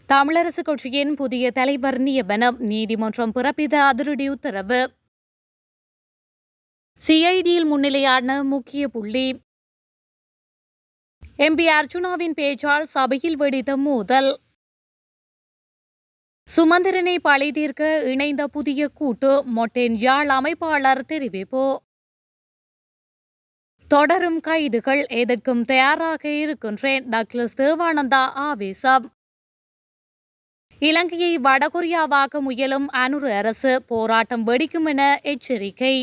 தமிழரசு கட்சியின் புதிய தலைவர் நியமனம், நீதிமன்றம் பிறப்பித்த அதிரடி உத்தரவு. சிஐடியில் முன்னிலையான முக்கிய புள்ளி. எம்பி அர்ச்சுனாவின் பேச்சால் சபையில் வெடித்த மோதல். சுமந்திரனை பழி தீர்க்க இணைந்த புதிய கூட்டு, மொட்டேன் யாழ் அமைப்பாளர் தெரிவிப்பு. தொடரும் கைதுகள், எதற்கும் தயாராக இருக்கின்றேன், டக்ளஸ் தேவானந்தா ஆவேசம். இலங்கையை வடகொரியாவாக்க முயலும் அனுர அரசு, போராட்டம் வெடிக்கும் என எச்சரிக்கை.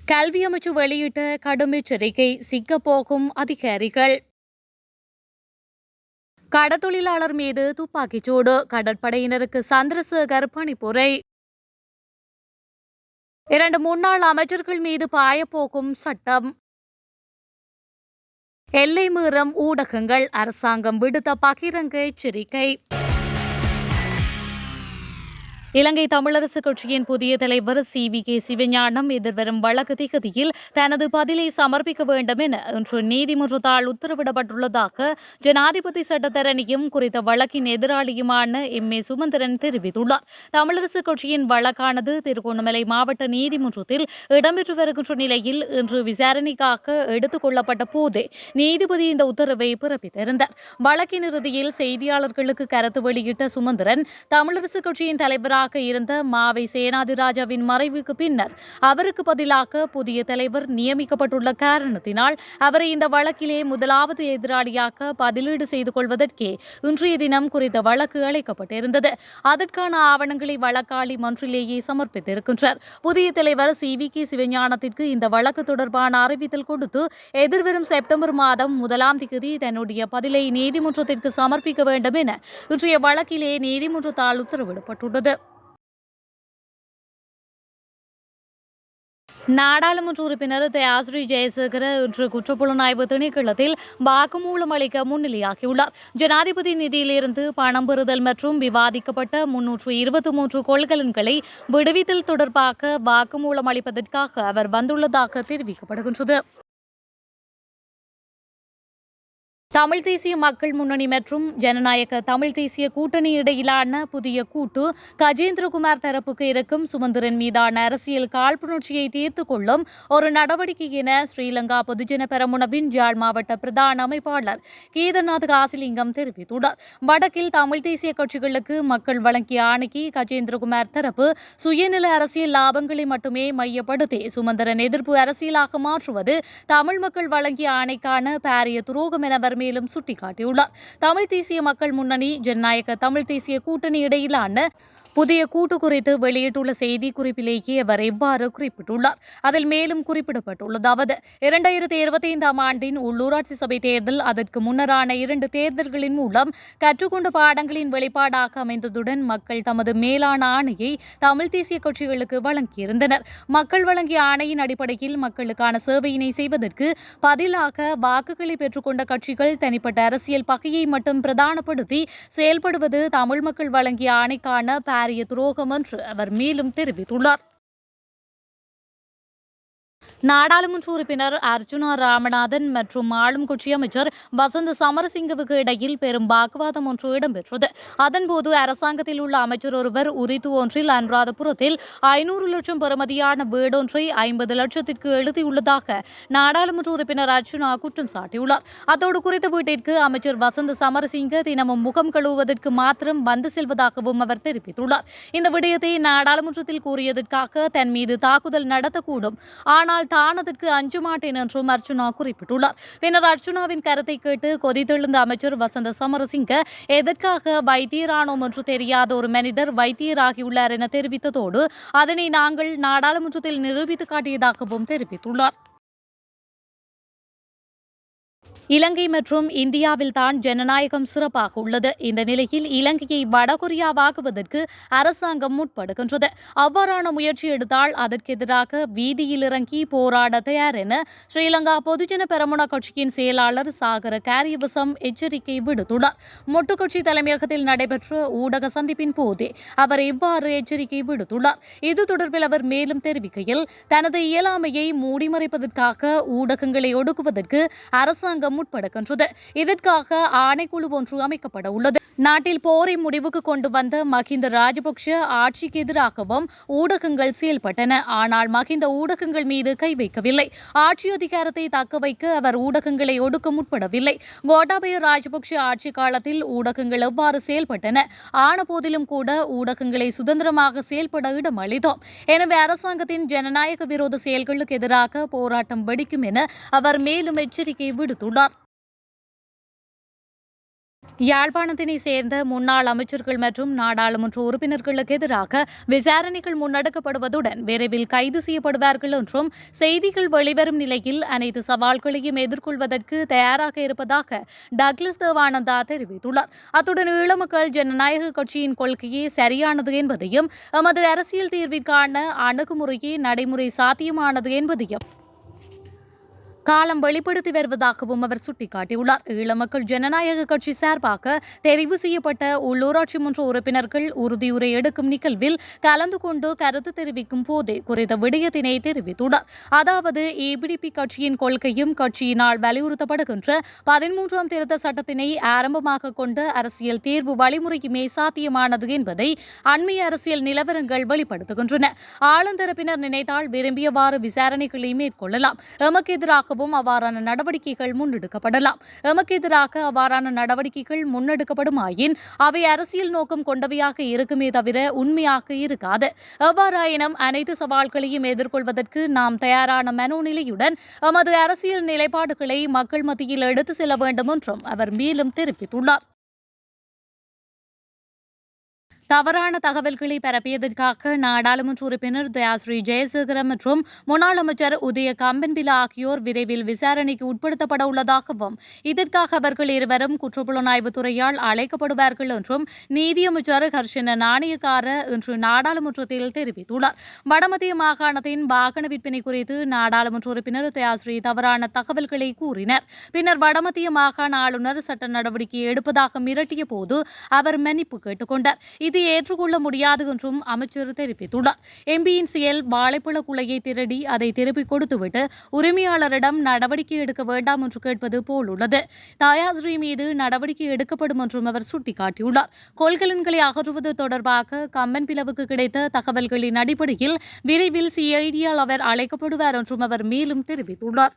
கல்வி அமைச்சு வெளியிட்ட கடும் எச்சரிக்கை, சிக்கப்போகும் அதிகாரிகள். கடற்தொழிலாளர் மீது துப்பாக்கிச்சூடு, கடற்படையினருக்கு சந்திரசேகர் பணிப்புரை. 2 முன்னாள் அமைச்சர்கள் மீது பாயப்போகும் சட்டம். எல்லை மீறும் ஊடகங்கள், அரசாங்கம் விடுத்த பகிரங்க எச்சரிக்கை. இலங்கை தமிழரசு கட்சியின் புதிய தலைவர் CVK சிவஞானம் எதிர்வரும் வழக்கு திகதியில் தனது பதிலை சமர்ப்பிக்க வேண்டும் என இன்று நீதிமன்றத்தால் உத்தரவிடப்பட்டுள்ளதாக ஜனாதிபதி சட்டத்தரணியும் குறித்த வழக்கின் எதிராளியுமான MA சுமந்திரன் தெரிவித்துள்ளார். தமிழரசு கட்சியின் வழக்கானது திருகோணமலை மாவட்ட நீதிமன்றத்தில் இடம்பெற்று வருகின்ற நிலையில் இன்று விசாரணைக்காக எடுத்துக் கொள்ளப்பட்ட போதே நீதிபதி இந்த உத்தரவை பிறப்பித்திருந்தார். வழக்கின் இறுதியில் செய்தியாளர்களுக்கு கருத்து வெளியிட்ட சுமந்திரன், தமிழரசு கட்சியின் தலைவராக இருந்த மாவை சேனாதிராஜாவின் மறைவுக்கு பின்னர் அவருக்கு பதிலாக புதிய தலைவர் நியமிக்கப்பட்டுள்ள காரணத்தினால் அவரை இந்த வழக்கிலே முதலாவது எதிராளியாக பதிலீடு செய்து கொள்வதற்கே இன்றைய தினம் குறித்த வழக்கு அழைக்கப்பட்டிருந்தது. அதற்கான ஆவணங்களை வழக்காளி மன்றிலேயே சமர்ப்பித்திருக்கின்றார். புதிய தலைவர் CVK சிவஞானத்திற்கு இந்த வழக்கு தொடர்பான அறிவித்தல் கொடுத்து எதிர்வரும் செப்டம்பர் மாதம் 1ஆம் தேதி தன்னுடைய பதிலை நீதிமன்றத்திற்கு சமர்ப்பிக்க வேண்டும் என இன்றைய வழக்கிலே நீதிமன்றத்தால் உத்தரவிடப்பட்டுள்ளது. நாடாளுமன்ற உறுப்பினர் தயாஸ்ரீ ஜெயசேகர இன்று குற்றப்புலனாய்வு திணைக்களத்தில் வாக்குமூலம் அளிக்க முன்னிலையாகியுள்ளார். ஜனாதிபதி நிதியிலிருந்து பணம் பெறுதல் மற்றும் விவாதிக்கப்பட்ட 323 கொள்கலன்களை விடுவித்தல் தொடர்பாக வாக்குமூலம் அளிப்பதற்காக அவர் வந்துள்ளதாக தெரிவிக்கப்படுகின்றது. தமிழ் தேசிய மக்கள் முன்னணி மற்றும் ஜனநாயக தமிழ் தேசிய கூட்டணி இடையிலான புதிய கூட்டு கஜேந்திரகுமார் தரப்புக்கு இருக்கும் சுமந்திரன் மீதான அரசியல் காழ்ப்புணர்ச்சியை தீர்த்துக் கொள்ளும் ஒரு நடவடிக்கை என ஸ்ரீலங்கா பொதுஜன பெரமுனவின் யாழ் மாவட்ட பிரதான அமைப்பாளர் கீதநாத் காசிலிங்கம் தெரிவித்துள்ளார். வடக்கில் தமிழ் தேசிய கட்சிகளுக்கு மக்கள் வழங்கிய ஆணைக்கு கஜேந்திரகுமார் தரப்பு சுயநல அரசியல் லாபங்களை மட்டுமே மையப்படுத்தி சுமந்திரன் எதிர்ப்பு அரசியலாக மாற்றுவது தமிழ் மக்கள் வழங்கிய ஆணைக்கான பாரிய துரோகம் என மேலும் சுட்டிக்காட்டியுள்ளார். தமிழ் தேசிய மக்கள் முன்னணி, ஜனநாயக தமிழ் தேசிய கூட்டணி இடையிலான புதிய கூட்டு குறித்து வெளியிட்டுள்ள செய்தி குறிப்பிலேயே அவர் இவ்வாறு குறிப்பிட்டுள்ளார். அதில் மேலும் குறிப்பிடப்பட்டுள்ளதாவது, 2025ஆம் ஆண்டின் உள்ளூராட்சி சபை தேர்தல் அதற்கு முன்னரான 2 தேர்தல்களின் மூலம் கற்றுக்கொண்ட பாடங்களின் வெளிப்பாடாக அமைந்ததுடன் மக்கள் தமது மேலான ஆணையை தமிழ் தேசிய கட்சிகளுக்கு வழங்கியிருந்தனர். மக்கள் வழங்கிய ஆணையின் அடிப்படையில் மக்களுக்கான சேவையினை செய்வதற்கு பதிலாக வாக்குகளை பெற்றுக்கொண்ட கட்சிகள் தனிப்பட்ட அரசியல் பகையை மட்டும் பிரதானப்படுத்தி செயல்படுவது தமிழ் மக்கள் வழங்கிய ஆணைக்கான பாரிய துரோகம் என்று அவர் மேலும் தெரிவித்துள்ளார். நாடாளுமன்ற உறுப்பினர் அர்ச்சுனா ராமநாதன் மற்றும் ஆளும் கட்சி அமைச்சர் வசந்த சமரசிங்கவுக்கு இடையில் பெரும் வாக்குவாதம் ஒன்று இடம்பெற்றது. அதன்போது அரசாங்கத்தில் உள்ள அமைச்சர் ஒருவர் உரித்து ஒன்றில் அனுராதபுரத்தில் 500 லட்சம் பெறுமதியான வீடொன்றை 50 லட்சத்திற்கு எழுதியுள்ளதாக நாடாளுமன்ற உறுப்பினர் அர்ச்சுனா குற்றம் சாட்டியுள்ளார். அத்தோடு குறித்த வீட்டிற்கு அமைச்சர் வசந்த சமரசிங்க தினமும் முகம் கழுவுவதற்கு மாத்திரம் வந்து செல்வதாகவும் அவர் தெரிவித்துள்ளார். இந்த விடயத்தை நாடாளுமன்றத்தில் கூறியதற்காக தன் மீது தாக்குதல் நடத்தக்கூடும், ஆனால் தான் அதற்கு அஞ்ச மாட்டேன் என்றும் அர்ச்சுனா குறிப்பிட்டுள்ளார். பின்னர் அர்ச்சுனாவின் கருத்தை கேட்டு கொதித்தெழுந்த அமைச்சர் வசந்த சமரசிங்க எதற்காக வைத்தியரானோம் என்று தெரியாத ஒரு மனிதர் வைத்தியராகியுள்ளார் என தெரிவித்ததோடு அதனை நாங்கள் நாடாளுமன்றத்தில் நிரூபித்து காட்டியதாகவும் தெரிவித்துள்ளார். இலங்கை மற்றும் இந்தியாவில் தான் ஜனநாயகம் சிறப்பாக உள்ளது. இந்த நிலையில் இலங்கையை வடகொரியாவாக்குவதற்கு அரசாங்கம் முற்படுகின்றது. அவ்வாறான முயற்சி எடுத்தால் அதற்கு எதிராக வீதியில் இறங்கி போராட தயார் என ஸ்ரீலங்கா பொதுஜன பெரமுன கட்சியின் செயலாளர் சாகர காரியவசம் எச்சரிக்கை விடுத்துள்ளார். மொட்டு கட்சி தலைமையகத்தில் நடைபெற்ற ஊடக சந்திப்பின் போதே அவர் இவ்வாறு எச்சரிக்கை விடுத்துள்ளார். இது தொடர்பில் அவர் மேலும் தெரிவிக்கையில், தனது இயலாமையை மூடிமறைப்பதற்காக ஊடகங்களை ஒடுக்குவதற்கு அரசாங்கம் முற்படுகின்றது. இதற்காக ஆணைக்குழு ஒன்று அமைக்கப்பட உள்ளது. நாட்டில் போரை முடிவுக்கு கொண்டு வந்த மஹிந்த ராஜபக்ஷ ஆட்சிக்கு எதிராகவும் ஊடகங்கள் செயல்பட்டன. ஆனால் மஹிந்த ஊடகங்கள் மீது கை வைக்கவில்லை. ஆட்சி அதிகாரத்தை தக்க வைக்க அவர் ஊடகங்களை ஒடுக்க முற்படவில்லை. கோட்டாபய ராஜபக்ஷ ஆட்சி காலத்தில் ஊடகங்கள் எவ்வாறு செயல்பட்டன? ஆனபோதிலும் கூட ஊடகங்களை சுதந்திரமாக செயல்பட இடம் அளித்தோம். எனவே அரசாங்கத்தின் ஜனநாயக விரோத செயல்களுக்கு எதிராக போராட்டம் வெடிக்கும் என அவர் மேலும் எச்சரிக்கை விடுத்துள்ளார். யாழ்ப்பாணத்தினை சேர்ந்த முன்னாள் அமைச்சர்கள் மற்றும் நாடாளுமன்ற உறுப்பினர்களுக்கு எதிராக விசாரணைகள் முன்னெடுக்கப்படுவதுடன் விரைவில் கைது செய்யப்படுவார்கள் என்றும் செய்திகள் வெளிவரும் நிலையில் அனைத்து சவால்களையும் எதிர்கொள்வதற்கு தயாராக இருப்பதாக டக்ளஸ் தேவானந்தா தெரிவித்துள்ளார். அத்துடன் ஈழமக்கள் ஜனநாயக கட்சியின் கொள்கையே சரியானது என்பதையும் எமது அரசியல் தீர்விற்கான அணுகுமுறையே நடைமுறை சாத்தியமானது என்பதையும் காலம் வெளிப்படுத்தி வருவதாகவும் அவர் சுட்டிக்காட்டியுள்ளார். ஈழமக்கள் ஜனநாயக கட்சி சார்பாக தெரிவு செய்யப்பட்ட உள்ளூராட்சி மன்ற உறுப்பினர்கள் உறுதியுரை எடுக்கும் நிகழ்வில் கலந்து கொண்டு கருத்து தெரிவிக்கும் போதே குறித்த விடயத்தினை தெரிவித்துள்ளார். அதாவது ஏபிடிபி கட்சியின் கொள்கையும் கட்சியினால் வலியுறுத்தப்படுகின்ற 13ஆம் திருத்த சட்டத்தினை ஆரம்பமாக கொண்ட அரசியல் தீர்வு வழிமுறையுமே சாத்தியமானது என்பதை அண்மைய அரசியல் நிலவரங்கள் வெளிப்படுத்துகின்றன. ஆளுந்தரப்பினர் நினைத்தால் விரும்பியவாறு விசாரணைகளை மேற்கொள்ளலாம். எமக்கு எதிராக அவ்வாறான நடவடிக்கைகள் முன்னெடுக்கப்படலாம். எமக்கு எதிராக அவ்வாறான நடவடிக்கைகள் முன்னெடுக்கப்படுமாயின் அவை அரசியல் நோக்கம் கொண்டவையாக இருக்குமே தவிர உண்மையாக இருக்காது. எவ்வாறாயினும் அனைத்து சவால்களையும் எதிர்கொள்வதற்கு நாம் தயாரான மனோநிலையுடன் எமது அரசியல் நிலைப்பாடுகளை மக்கள் மத்தியில் எடுத்து செல்ல வேண்டும் என்றும் அவர் மேலும் தெரிவித்துள்ளார். தவறான தகவல்களை பரப்பியதற்காக நாடாளுமன்ற உறுப்பினர் தயாஸ்ரீ ஜெயசேகர மற்றும் முன்னாள் அமைச்சர் உதய கம்பன்பில ஆகியோர் விரைவில் விசாரணைக்கு உட்படுத்தப்பட உள்ளதாகவும் இதற்காக அவர்கள் இருவரும் குற்றப்புலனாய்வு துறையால் அழைக்கப்படுவார்கள் என்றும் நீதியமைச்சர் ஹர்ஷன நாணயக்கார இன்று நாடாளுமன்றத்தில் தெரிவித்துள்ளார். வடமத்திய மாகாணத்தின் வாகன விற்பனை குறித்து நாடாளுமன்ற உறுப்பினர் தயாஸ்ரீ தவறான தகவல்களை கூறினர். பின்னர் வடமத்திய மாகாண ஆளுநர் சட்ட நடவடிக்கை எடுப்பதாக மிரட்டிய போது அவர் மன்னிப்பு கேட்டுக் கொண்டார். இது ஏற்றுக்கொள்ள முடியாது என்றும் அமைச்சர் தெரிவித்துள்ளார். எம்பியின் செயல் வாழைப்பழ குலையை திருடி அதை திருப்பிக் கொடுத்துவிட்டு உரிமையாளரிடம் நடவடிக்கை எடுக்க வேண்டாம் என்று கேட்பது போல் உள்ளது. தயாஸ்ரீ மீது நடவடிக்கை எடுக்கப்படும் என்றும் அவர் சுட்டிக்காட்டியுள்ளார். கொள்கலன்களை அகற்றுவது தொடர்பாக கம்பன்பிலவுக்கு கிடைத்த தகவல்களின் அடிப்படையில் விரைவில் சிஐடியால் அவர் அழைக்கப்படுவார் என்றும் அவர் மேலும் தெரிவித்துள்ளார்.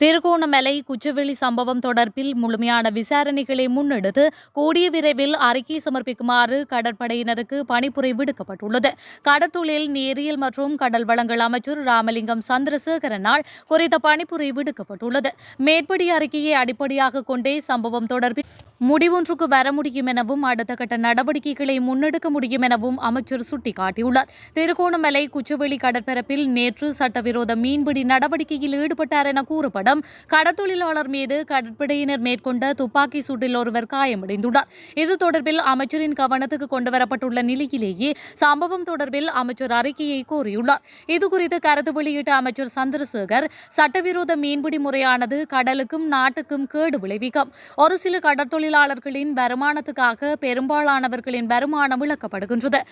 திருகோணமலை குச்சவெளி சம்பவம் தொடர்பில் முழுமையான விசாரணைகளை முன்னெடுத்து கூடிய விரைவில் அறிக்கை சமர்ப்பிக்குமாறு கடற்படையினருக்கு பணிப்புரை விடுக்கப்பட்டுள்ளது. கடற்தொழில் நீரியல் மற்றும் கடல் வளங்கள் அமைச்சர் ராமலிங்கம் சந்திரசேகரனால் குறித்த பணிப்புரை விடுக்கப்பட்டுள்ளது. மேற்படி அறிக்கையை அடிப்படையாக கொண்டே சம்பவம் தொடர்பில் முடிவொன்றுக்கு வர முடியும் எனவும் அடுத்த கட்ட நடவடிக்கைகளை முன்னெடுக்க முடியும் எனவும் அமைச்சர் சுட்டிக்காட்டியுள்ளார். திருகோணமலை குச்சவெளி கடற்பரப்பில் நேற்று சட்டவிரோத மீன்பிடி நடவடிக்கையில் ஈடுபட்டார் என கூறப்படும் கடற்தொழிலாளர் மீது கடற்படையினர் மேற்கொண்ட துப்பாக்கி சூட்டில் ஒருவர் காயமடைந்துள்ளார். இது தொடர்பில் அமைச்சரின் கவனத்துக்கு கொண்டுவரப்பட்டுள்ள நிலையிலேயே சம்பவம் தொடர்பில் அமைச்சர் அறிக்கையை கோரியுள்ளார். இதுகுறித்து கருத்து வெளியிட்ட அமைச்சர் சந்திரசேகர் சட்டவிரோத மீன்பிடி முறையானது கடலுக்கும் நாட்டுக்கும் கேடு விளைவிக்கும். ஒரு சில கடற்தொழிலாளர்களின் வருமானத்துக்காக பெரும்பாலானவர்களின் வருமானம் இழக்கப்படுகின்றது.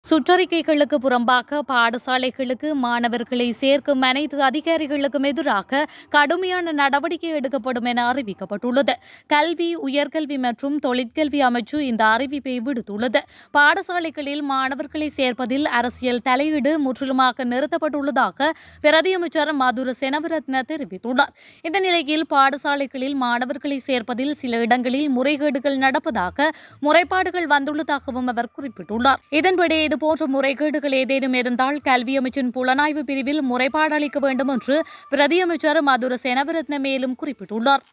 சுற்றறிக்கைகளுக்கு புறம்பாக பாடசாலைகளுக்கு மாணவர்களை சேர்க்கும் அனைத்து அதிகாரிகளுக்கும் எதிராக கடுமையான நடவடிக்கை எடுக்கப்படும் என அறிவிக்கப்பட்டுள்ளது. கல்வி, உயர்கல்வி மற்றும் தொழிற்கல்வி அமைச்சு இந்த அறிவிப்பை விடுத்துள்ளது. பாடசாலைகளில் மாணவர்களை சேர்ப்பதில் அரசியல் தலையீடு முற்றிலுமாக நிறுத்தப்பட்டுள்ளதாக பிரதி அமைச்சர் மதுர செனவிரத்ன தெரிவித்துள்ளார். இந்த நிலையில் பாடசாலைகளில் மாணவர்களை சேர்ப்பதில் சில இடங்களில் முறைகேடுகள் நடப்பதாக முறைப்பாடுகள் வந்துள்ளதாகவும் அவர் குறிப்பிட்டுள்ளார். இதன்படி இதுபோன்ற முறைகேடுகள் ஏதேனும் இருந்தால் கல்வி அமைச்சின் புலனாய்வு பிரிவில் முறைப்பாடு அளிக்க வேண்டும் என்று பிரதி அமைச்சர் மதுர செனவிரத்ன மேலும் குறிப்பிட்டுள்ளார்.